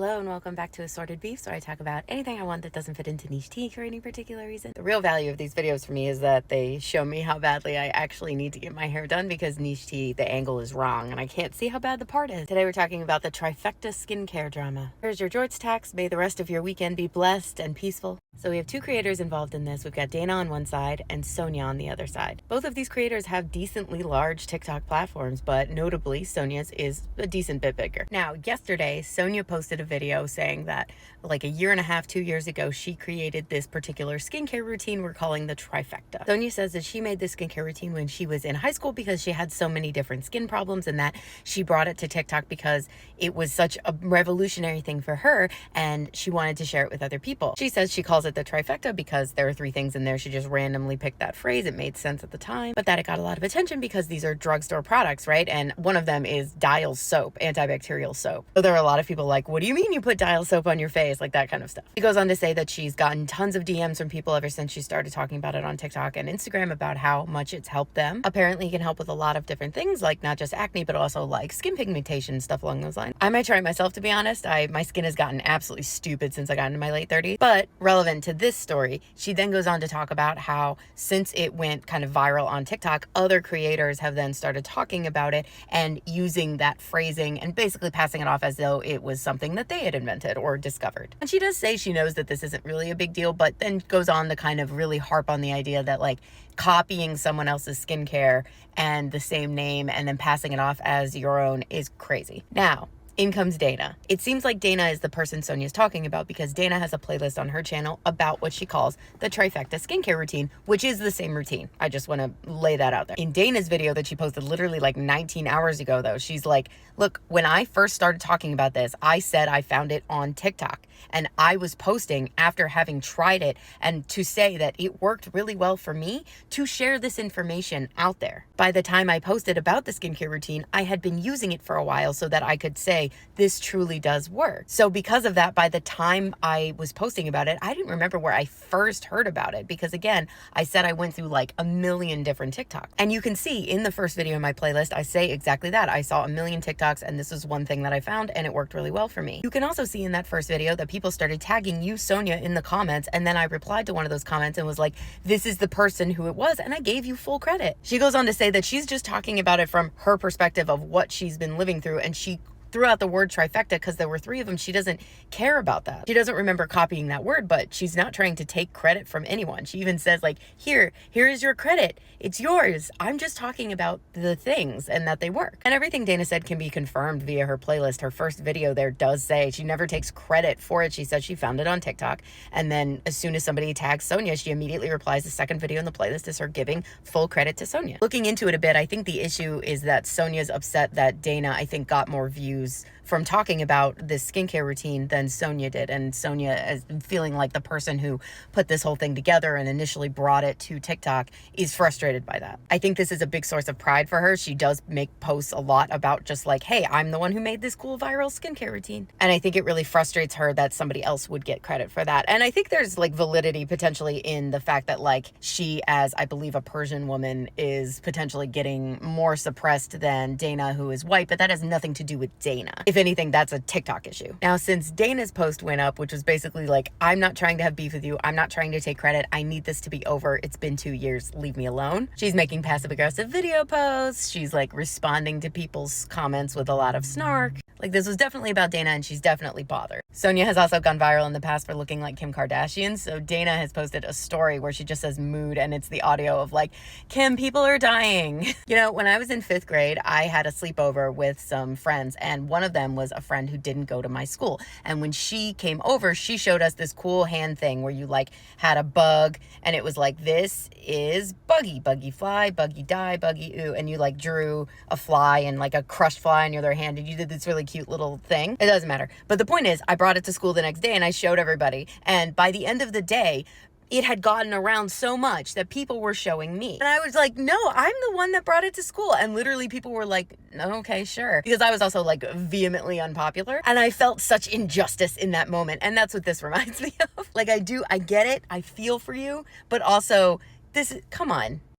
Hello and welcome back to Assorted Beefs, where I talk about anything I want that doesn't fit into niche tea for any particular reason. The real value of these videos for me is that they show me how badly I actually need to get my hair done because niche tea, the angle is wrong and I can't see how bad the part is. Today we're talking about the Trifecta skincare drama. Here's your Jorts tax. May the rest of your weekend be blessed and peaceful. So we have two creators involved in this. We've got Dana on one side and Sonia on the other side. Both of these creators have decently large TikTok platforms, but notably Sonia's is a decent bit bigger. Now, yesterday, Sonia posted a video saying that like a year and a half, 2 years ago, she created this particular skincare routine we're calling the Trifecta. Sonia says that she made this skincare routine when she was in high school because she had so many different skin problems, and that she brought it to TikTok because it was such a revolutionary thing for her and she wanted to share it with other people. She says she calls it the Trifecta because there are three things in there. She just randomly picked that phrase. It made sense at the time, but that it got a lot of attention because these are drugstore products, right? And one of them is Dial soap, antibacterial soap. So there are a lot of people like, what do you mean you put Dial soap on your face? Like that kind of stuff. She goes on to say that she's gotten tons of DMs from people ever since she started talking about it on TikTok and Instagram about how much it's helped them. Apparently it can help with a lot of different things, like not just acne, but also like skin pigmentation, stuff along those lines. I might try it myself, to be honest. My skin has gotten absolutely stupid since I got into my late 30s. But relevant to this story, she then goes on to talk about how since it went kind of viral on TikTok, other creators have then started talking about it and using that phrasing and basically passing it off as though it was something that they had invented or discovered. And she does say she knows that this isn't really a big deal, but then goes on to kind of really harp on the idea that like copying someone else's skincare and the same name and then passing it off as your own is crazy. Now, in comes Dana. It seems like Dana is the person Sonia's talking about because Dana has a playlist on her channel about what she calls the Trifecta skincare routine, which is the same routine. I just want to lay that out there. In Dana's video that she posted literally like 19 hours ago though, she's like, look, when I first started talking about this, I said I found it on TikTok and I was posting after having tried it and to say that it worked really well for me to share this information out there. By the time I posted about the skincare routine, I had been using it for a while so that I could say, this truly does work. So because of that, by the time I was posting about it, I didn't remember where I first heard about it because again, I said I went through like a million different TikToks. And you can see in the first video in my playlist, I say exactly that. I saw a million TikToks and this is one thing that I found and it worked really well for me. You can also see in that first video that people started tagging you, Sonia, in the comments, and then I replied to one of those comments and was like, this is the person who it was, and I gave you full credit. She goes on to say that she's just talking about it from her perspective of what she's been living through, and she threw out the word trifecta because there were three of them. She doesn't care about that. She doesn't remember copying that word, but she's not trying to take credit from anyone. She even says like, here is your credit. It's yours. I'm just talking about the things and that they work. And everything Dana said can be confirmed via her playlist. Her first video there does say she never takes credit for it. She said she found it on TikTok. And then as soon as somebody tags Sonia, she immediately replies the second video in the playlist is her giving full credit to Sonia. Looking into it a bit, I think the issue is that Sonia's upset that Dana, I think, got more views from talking about this skincare routine than Sonia did. And Sonia is feeling like the person who put this whole thing together and initially brought it to TikTok is frustrated by that. I think this is a big source of pride for her. She does make posts a lot about just like, hey, I'm the one who made this cool viral skincare routine. And I think it really frustrates her that somebody else would get credit for that. And I think there's like validity potentially in the fact that like she, as I believe a Persian woman, is potentially getting more suppressed than Dana, who is white, but that has nothing to do with Dana. If anything, that's a TikTok issue. Now, since Dana's post went up, which was basically like, I'm not trying to have beef with you. I'm not trying to take credit. I need this to be over. It's been 2 years. Leave me alone. She's making passive aggressive video posts. She's like responding to people's comments with a lot of snark. Like this was definitely about Dana and she's definitely bothered. Sonia has also gone viral in the past for looking like Kim Kardashian. So Dana has posted a story where she just says mood and it's the audio of like, Kim, people are dying. You know, when I was in 5th grade, I had a sleepover with some friends and one of them was a friend who didn't go to my school. And when she came over, she showed us this cool hand thing where you like had a bug and it was like, this is Buggy, Buggy fly, Buggy die, Buggy ooh. And you like drew a fly and like a crushed fly in your other hand and you did this really cute little thing. It doesn't matter. But the point is, I brought it to school the next day and I showed everybody. And by the end of the day, it had gotten around so much that people were showing me. And I was like, no, I'm the one that brought it to school. And literally people were like, okay, sure. Because I was also like vehemently unpopular. And I felt such injustice in that moment. And that's what this reminds me of. Like I get it. I feel for you. But also come on.